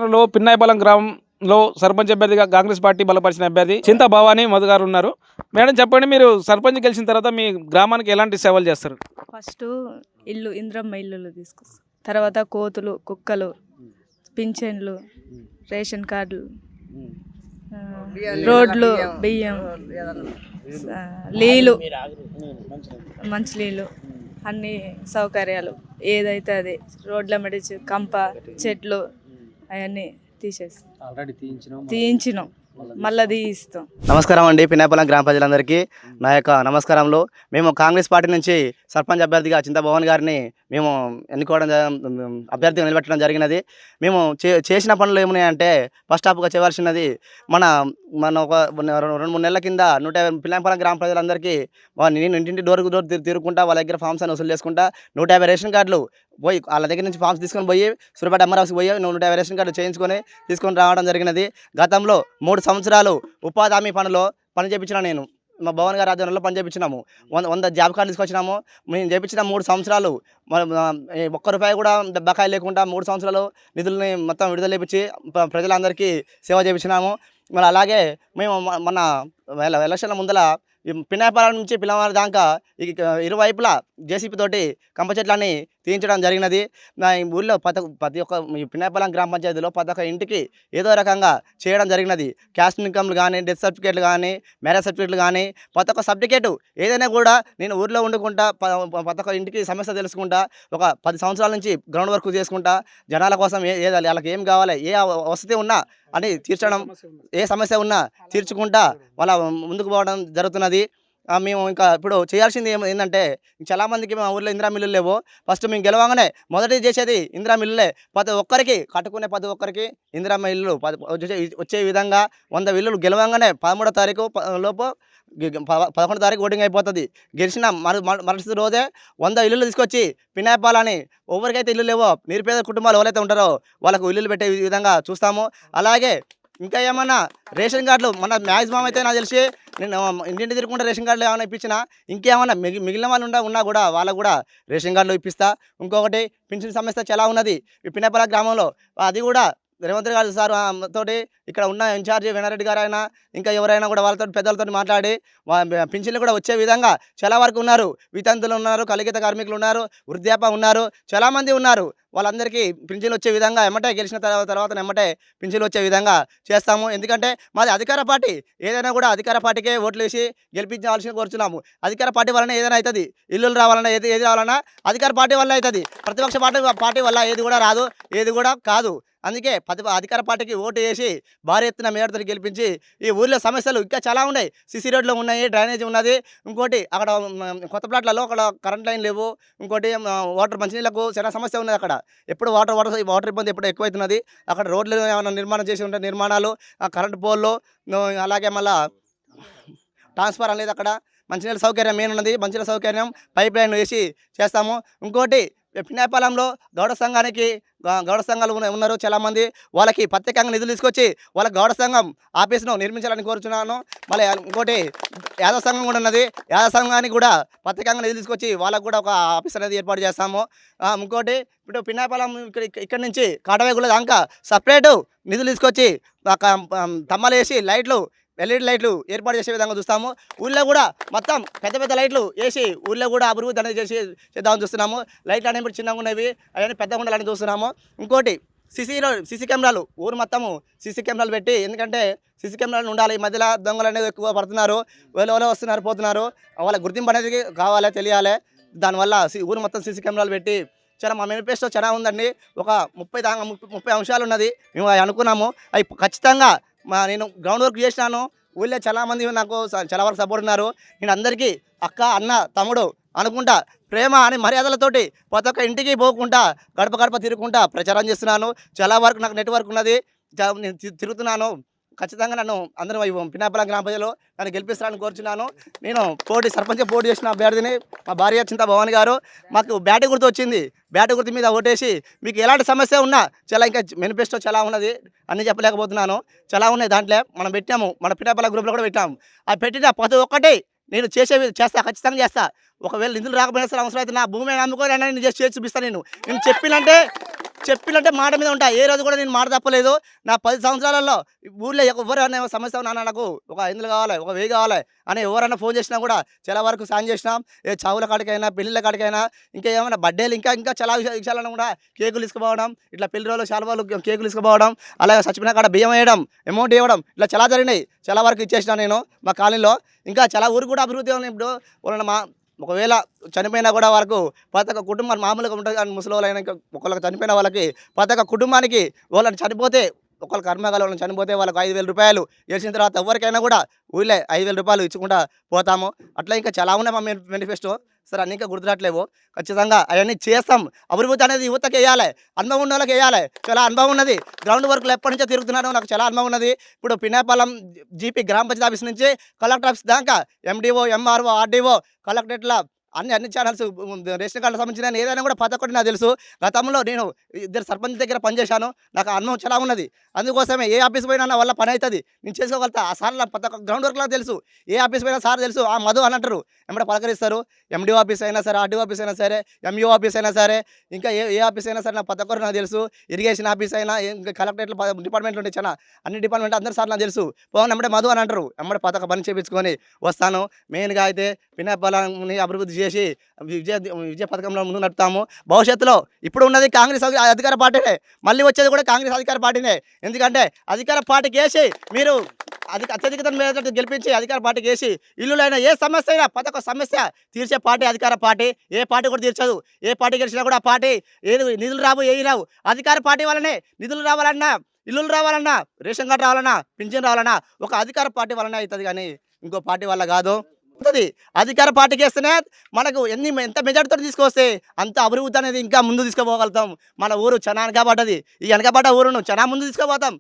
మండలంలో పిన్నాయపాలెం గ్రామంలో సర్పంచ్ అభ్యర్థిగా కాంగ్రెస్ పార్టీ బలపరిచిన అభ్యర్థి చింత భవానీ మధు గారు ఉన్నారు. మేడం చెప్పండి, మీరు సర్పంచ్ గెలిచిన తర్వాత మీ గ్రామానికి ఎలాంటి సేవలు చేస్తారు? ఫస్ట్ ఇల్లు ఇంద్రమ్మ ఇల్లులు తీసుకొస్తాం. తర్వాత కోతులు, కుక్కలు, పింఛన్లు, రేషన్ కార్డులు, రోడ్లు, బియ్యం, నీళ్ళు, మంచి నీళ్ళు, అన్ని సౌకర్యాలు ఏదైతే అది రోడ్ల మెడిచి కంప చెట్లు అవన్నీ తీయించినాం మళ్ళీ తీయిస్తాం. నమస్కారం అండి, పిన్నాయపాలెం గ్రామ ప్రజలందరికీ నా యొక్క నమస్కారంలో. మేము కాంగ్రెస్ పార్టీ నుంచి సర్పంచ్ అభ్యర్థిగా చింతభవన్ గారిని మేము ఎన్నుకోవడం అభ్యర్థిగా నిలబెట్టడం జరిగినది. మేము చేసిన పనులు ఏమున్నాయంటే ఫస్ట్ హాఫ్గా చేయవలసినది మన ఒక 2-3 నెలల కింద 150 పిన్నాయపాలెం గ్రామ ప్రజలందరికీ నేను ఇంటింటి డోర్ తిరుగుకుంటా వాళ్ళ దగ్గర ఫామ్స్ అని వసూలు చేసుకుంటా 150 రేషన్ కార్డులు పోయి వాళ్ళ దగ్గర నుంచి ఫామ్స్ తీసుకొని పోయి సూర్యపేట ఎంఆర్ఆఫ్స్కి పోయి 150 రేషన్ కార్డులు తీసుకొని రావడం జరిగినది. గతంలో 3 సంవత్సరాలు ఉపాధి హామీ పనిలో పని చేయించిన నేను మా భవన్ గారి ఆధ్వర్యంలో పని చేయించినాము. 100 జాబ్ కార్డు తీసుకొచ్చినాము. మేము చేయించిన 3 సంవత్సరాలు ₹1 కూడా బకాయి లేకుండా 3 సంవత్సరాలు నిధులని మొత్తం విడుదల చేయించి ప్రజలందరికీ సేవ చేయించినాము. మరి అలాగే మేము మన ఎలక్షన్ల ముందల పిన్నాయపాలెం నుంచి పిల్లవారి దాకా ఇరువైపులా జేసీపీ తోటి కంప చెట్లని తీయించడం జరిగినది. ఊళ్ళో ప్రతి ఒక్క పిన్నాయపాలెం గ్రామ పంచాయతీలో ప్రతి ఒక్క ఇంటికి ఏదో రకంగా చేయడం జరిగినది. క్యాస్ట్ ఇన్కమ్లు కానీ, డెత్ సర్టిఫికేట్లు కానీ, మ్యారేజ్ సర్టిఫికేట్లు కానీ ప్రతి ఒక్క సర్టిఫికేటు ఏదైనా కూడా నేను ఊళ్ళో వండుకుంటా ప్రతి ఒక్క ఇంటికి సమస్య తెలుసుకుంటా ఒక 10 సంవత్సరాల నుంచి గ్రౌండ్ వర్క్ చేసుకుంటా జనాల కోసం వాళ్ళకి ఏం కావాలి, ఏ వసతి ఉన్నా అని తీర్చడం, ఏ సమస్య ఉన్నా తీర్చుకుంటా వాళ్ళ ముందుకు పోవడం జరుగుతున్నది. మేము ఇంకా ఇప్పుడు చేయాల్సింది ఏంటంటే చాలామందికి మా ఊళ్ళో ఇందిరా మిల్లులు లేవు. ఫస్ట్ మేము గెలవగానే మొదటి చేసేది ఇందిరా మిల్లులే. ప్రతి ఒక్కరికి కట్టుకునే ప్రతి ఒక్కరికి ఇందిరా ఇల్లు వచ్చే విధంగా 100 ఇల్లులు గెలవగానే 13వ తారీఖు లోపు 11వ తారీఖు ఓటింగ్ అయిపోతుంది. గెలిచిన మరుసటి రోజే 100 ఇల్లులు తీసుకొచ్చి పిన్నాయపాలని ఎవరికైతే ఇల్లు లేవో నిరుపేద కుటుంబాలు ఎవరైతే ఉంటారో వాళ్ళకు ఇల్లులు పెట్టే విధంగా చూస్తాము. అలాగే ఇంకా ఏమన్నా రేషన్ కార్డులు మన మ్యాక్సిమం అయితే నాకు తెలిసి నేను ఇంటింటి తిరుగుకుంటే రేషన్ కార్డులు ఏమైనా ఇప్పించినా ఇంకేమన్నా మిగిలిన వాళ్ళు ఉన్నా కూడా వాళ్ళకు కూడా రేషన్ కార్డులు ఇప్పిస్తా. ఇంకొకటి పింఛన్ సమస్య చాలా ఉన్నది ఈ పిన్నాయపాలెం గ్రామంలో. అది కూడా రేవంత్ గారు సార్ తోటి ఇక్కడ ఉన్న ఇన్ఛార్జి వీణారెడ్డి గారు అయినా ఇంకా ఎవరైనా కూడా వాళ్ళతో పెద్దలతో మాట్లాడి పింఛన్లు కూడా వచ్చే విధంగా చాలా వరకు ఉన్నారు. వితంతులు ఉన్నారు, కలిగిత కార్మికులు ఉన్నారు, వృద్ధాప్య ఉన్నారు, చాలామంది ఉన్నారు. వాళ్ళందరికీ పింఛన్లు వచ్చే విధంగా ఎమ్మటే గెలిచిన తర్వాత ఎమ్మటే పింఛన్లు వచ్చే విధంగా చేస్తాము. ఎందుకంటే మాది అధికార పార్టీ. ఏదైనా కూడా అధికార పార్టీకే ఓట్లు వేసి గెలిపించాల్సి కోరుచున్నాము. అధికార పార్టీ వలన ఏదైనా అవుతుంది. ఇల్లులు రావాలన్నా ఏది రావాలన్నా అధికార పార్టీ వల్ల అవుతుంది. ప్రతిపక్ష పార్టీ వల్ల ఏది కూడా రాదు, ఏది కూడా కాదు. అందుకే అధికార పార్టీకి ఓటు వేసి భారీ ఎత్తున మేడతో గెలిపించి ఈ ఊర్లో సమస్యలు ఇంకా చాలా ఉన్నాయి. సిసి రోడ్లు ఉన్నాయి, డ్రైనేజ్ ఉన్నది. ఇంకోటి అక్కడ కొత్త ప్లాట్లలో అక్కడ కరెంట్ లైన్ లేవు. ఇంకోటి వాటర్ మంచినీళ్ళకు చాలా సమస్య ఉన్నది. అక్కడ ఎప్పుడు వాటర్ ఇబ్బంది ఎప్పుడు ఎక్కువవుతున్నది. అక్కడ రోడ్లు ఏమైనా నిర్మాణం చేసి ఉంటే నిర్మాణాలు, కరెంట్ పోల్లు, అలాగే మళ్ళా ట్రాన్స్ఫారం లేదు. అక్కడ మంచినీళ్ళ సౌకర్యం మెయిన్ ఉన్నది. మంచినీళ్ళ సౌకర్యం పైప్ లైన్ వేసి చేస్తాము. ఇంకోటి పిన్నాయపాలెంలో గౌడ సంఘాలు ఉన్నారు చాలామంది. వాళ్ళకి ప్రత్యేకంగా నిధులు తీసుకొచ్చి వాళ్ళ గౌడ సంఘం ఆఫీస్ను నిర్మించాలని కోరుచున్నాను. మళ్ళీ ఇంకోటి యాదవ సంఘం కూడా ఉన్నది. యాదవ సంఘానికి కూడా ప్రత్యేకంగా నిధులు తీసుకొచ్చి వాళ్ళకు కూడా ఒక ఆఫీస్ అనేది ఏర్పాటు చేస్తాము. ఇంకోటి ఇప్పుడు పిన్నాయపాలెం ఇక్కడ నుంచి కాటవేగుల దాకా సపరేటు నిధులు తీసుకొచ్చి తమ్మలు వేసి LED లైట్లు ఏర్పాటు చేసే విధంగా చూస్తాము. ఊళ్ళో కూడా మొత్తం పెద్ద లైట్లు వేసి ఊళ్ళో కూడా అభివృద్ధి అనేది చేద్దామని చూస్తున్నాము. లైట్లు అనేవి చిన్నగా ఉన్నవి, అవన్నీ పెద్దగా ఉండాలని చూస్తున్నాము. ఇంకోటి సీసీ కెమెరాలు ఊరు మొత్తము సీసీ కెమెరాలు పెట్టి, ఎందుకంటే సీసీ కెమెరాలు ఉండాలి. ఈ మధ్యలో దొంగలు అనేది ఎక్కువ పడుతున్నారు, ఎవరో వస్తున్నారు పోతున్నారు. వాళ్ళ గుర్తింపు అనేది కావాలి, తెలియాలి. దానివల్ల ఊరు మొత్తం సీసీ కెమెరాలు పెట్టి చాలా మా మేనిఫెస్టో చాలా ఉందండి. ఒక 30 అంశాలు ఉన్నది. మేము అనుకున్నాము. అవి ఖచ్చితంగా నేను గ్రౌండ్ వర్క్ చేసినాను. ఊళ్ళో చాలామంది నాకు చాలా వరకు సపోర్ట్ ఉన్నారు. నేను అందరికీ అక్క, అన్న, తమ్ముడు అనుకుంటా ప్రేమ అని మర్యాదలతోటి ప్రతి ఒక్క ఇంటికి పోకుండా గడప తిరుగుకుంటా ప్రచారం చేస్తున్నాను. చాలా వరకు నాకు నెట్వర్క్ ఉన్నది, నేను తిరుగుతున్నాను. ఖచ్చితంగా నన్ను అందరూ పిన్నాయపాలెం గ్రామ ప్రజలు నన్ను గెలిపిస్తారని కోరుచున్నాను. నేను సర్పంచ్ పోటీ చేసిన అభ్యర్థిని మా భార్య చింత భవాని గారు. మాకు బ్యాటి గుర్తు వచ్చింది. బ్యాటి గుర్తు మీద ఓటేసి మీకు ఎలాంటి సమస్య ఉన్నా చాలా ఇంకా మేనిఫెస్టో చాలా ఉన్నది, అన్నీ చెప్పలేకపోతున్నాను. చాలా ఉన్నాయి. దాంట్లో మనం పెట్టాము, మన పిన్నాయపాలెం గ్రూప్లో కూడా పెట్టాము. ఆ పెట్టిన ప్రతి ఒక్కటి నేను చేస్తా, ఖచ్చితంగా చేస్తా. ఒకవేళ నిధులు రాకపోయినా సరే అవసరం అయితే నా భూమి అమ్ముకొని నేను చేసి చూపిస్తాను. నేను చెప్పినంటే చెప్పినట్టే మాట మీద ఉంటా. ఏ రోజు కూడా నేను మాట తప్పలేదు. నా 10 సంవత్సరాలలో ఊర్లో ఎవరైనా సమస్య నాన్న నాకు ఒక 500 కావాలి, ఒక 1000 కావాలి అని ఎవరైనా ఫోన్ చేసినా కూడా చాలా వరకు సాయం చేసినాం. ఏ చావుల కాడికైనా, పెళ్ళిళ్ళ కాడికైనా, ఇంకా ఏమైనా బర్త్డేలు ఇంకా చాలా విషయాలను కూడా కేకులు తీసుకుపోవడం, ఇట్లా పెళ్లి రోజులు శాలువాలు కేకులు తీసుకుపోవడం, అలాగే చచ్చిపోయిన కాడ బియ్యం వేయడం, అమౌంట్ ఇవ్వడం, ఇట్లా చాలా జరిగినాయి. చాలా వరకు ఇచ్చేసిన నేను మా కాలనీలో. ఇంకా చాలా ఊరు కూడా అభివృద్ధి ఉంది. ఇప్పుడు వాళ్ళని ఒకవేళ చనిపోయినా కూడా వాళ్ళకు ప్రతి ఒక్క కుటుంబం మామూలుగా ఉంటుంది కానీ ముసలి వాళ్ళైనా ఇంకా ఒకళ్ళకి చనిపోయిన వాళ్ళకి ప్రతి ఒక్క కుటుంబానికి వాళ్ళని చనిపోతే ఒకళ్ళ కర్మగాలు వాళ్ళని చనిపోతే వాళ్ళకి 5,000 రూపాయలు వేసిన తర్వాత ఎవరికైనా కూడా ఊళ్ళే 5,000 రూపాయలు ఇచ్చుకుంటా పోతాము. అట్లా ఇంకా చాలా ఉన్నాయి మా మేనిఫెస్టో. సరే అన్నీ ఇంకా గుర్తురాట్లేవు. ఖచ్చితంగా అవన్నీ చేస్తాం. అభివృద్ధి అనేది యువతకి వేయాలి, అనుభవం ఉన్న వాళ్ళకి వేయాలి. చాలా అనుభవం ఉన్నది. గ్రౌండ్ వర్క్లో ఎప్పటి నుంచో తిరుగుతున్నాను, నాకు చాలా అనుభవం ఉన్నది. ఇప్పుడు పినాపాలెం జీపీ గ్రామ పంచాయతీ ఆఫీస్ నుంచి కలెక్టర్ ఆఫీస్ దాకా ఎండిఓ, ఎంఆర్ఓ, ఆర్డీఓ, కలెక్టరేట్ల అన్ని ఛానల్స్ రేషన్ కార్డు సంబంధించిన ఏదైనా కూడా ప్రతి ఒక్కటి నాకు తెలుసు. గతంలో నేను 2 సర్పంచ్ దగ్గర పనిచేశాను. నాకు అనుభవం చాలా ఉన్నది. అందుకోసమే ఏ ఆఫీస్ పోయినా నా వల్ల పని అవుతుంది, నేను చేసుకోగలుగుతా. ఆ సార్లు ప్రతి ఒక్క గ్రౌండ్ వర్క్లో తెలుసు. ఏ ఆఫీస్ పోయినా సార్ తెలుసు, ఆ మధు అని అంటారు, ఎమ్మడే పలకరిస్తారు. ఎండిఓ ఆఫీస్ అయినా సరే, ఆర్డీఓ ఆఫీస్ అయినా సరే, ఎంఈఓ ఆఫీస్ అయినా సరే, ఇంకా ఏ ఆఫీస్ అయినా సరే నాకు ప్రతి ఒక్కరు నాకు తెలుసు. ఇరిగేషన్ ఆఫీస్ అయినా, ఇంకా కలెక్టరేట్లో డిపార్ట్మెంట్లు ఉంటాయి చాలా, అన్ని డిపార్ట్మెంట్ అందరు సార్ నాకు తెలుసు. పోను ఎమ్మడే మధు అని అంటారు, ఎమ్మడే ప్రతి ఒక్క పని చేయించుకొని వస్తాను. మెయిన్గా అయితే పినాపాలెంని అభివృద్ధి చేసి విజయ పథకంలో ముందు నడుపుతాము. భవిష్యత్తులో ఇప్పుడు ఉన్నది కాంగ్రెస్ అధికార పార్టీనే, మళ్ళీ వచ్చేది కూడా కాంగ్రెస్ అధికార పార్టీనే. ఎందుకంటే అధికార పార్టీకి వేసి మీరు అత్యధికత మీద గెలిపించి అధికార పార్టీకి వేసి ఇల్లులైనా ఏ సమస్య అయినా ప్రతి ఒక్క సమస్య తీర్చే పార్టీ అధికార పార్టీ. ఏ పార్టీ కూడా తీర్చదు. ఏ పార్టీ గెలిచినా కూడా ఆ పార్టీ ఏది నిధులు రావు, ఏవి రావు. అధికార పార్టీ వల్లనే నిధులు రావాలన్నా, ఇల్లులు రావాలన్నా, రేషన్ కార్డు రావాలన్నా, పింఛన్ రావాలన్నా ఒక అధికార పార్టీ వల్లనే అవుతుంది, కానీ ఇంకో పార్టీ వల్ల కాదు. అధికార పార్టీకి వేస్తేనే మనకు ఎంత మెజార్టీతో తీసుకొస్తే అంత అభివృద్ధి అనేది ఇంకా ముందు తీసుకుపోగలుగుతాం. మన ఊరు చాలా వెనకబడ్డది. ఈ వెనకబడ్డ ఊరును చాలా ముందు తీసుకుపోతాం.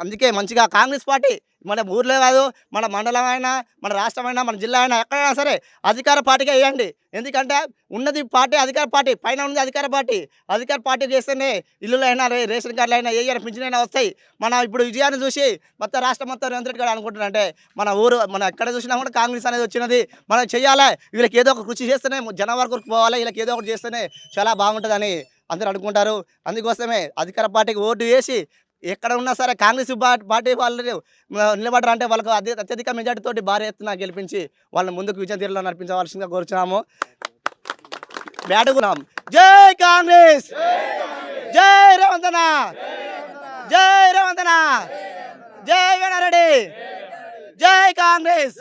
అందుకే మంచిగా కాంగ్రెస్ పార్టీ మన ఊర్లో కాదు, మన మండలం అయినా, మన రాష్ట్రం అయినా, మన జిల్లా అయినా, ఎక్కడైనా సరే అధికార పార్టీకే వేయండి. ఎందుకంటే ఉన్నది పార్టీ అధికార పార్టీ, పైన ఉన్నది అధికార పార్టీ. అధికార పార్టీ చేస్తేనే ఇల్లులు అయినా, రేషన్ కార్డులు అయినా, ఏ పింఛన్ అయినా వస్తాయి. మన ఇప్పుడు విజయాన్ని చూసి మొత్తం రాష్ట్రం మొత్తం రేవంత్ రెడ్డి గారు అనుకుంటున్నారంటే మన ఊరు మనం ఎక్కడ చూసినా కూడా కాంగ్రెస్ అనేది వచ్చినది. మనం చేయాలి, వీళ్ళకి ఏదో ఒక కృషి చేస్తేనే జనం వరకు పోవాలి, వీళ్ళకి ఏదో ఒకటి చేస్తేనే చాలా బాగుంటుందని అందరూ అనుకుంటారు. అందుకోసమే అధికార పార్టీకి ఓటు వేసి ఎక్కడ ఉన్నా సరే కాంగ్రెస్ పార్టీ వాళ్ళు నిలబడరు అంటే వాళ్ళకు అత్యధిక మెజార్టీతోటి భారీ ఎత్తున గెలిపించి వాళ్ళని ముందుకు విజయం తీరులో నడిపించవలసిందిగా కోరుచున్నాము. బ్యాడుగున్నాం. జై కాంగ్రెస్, జై రేవంత్ అన్న, జై రేవంత్ అన్న, జై వేణారెడ్డి, జై కాంగ్రెస్.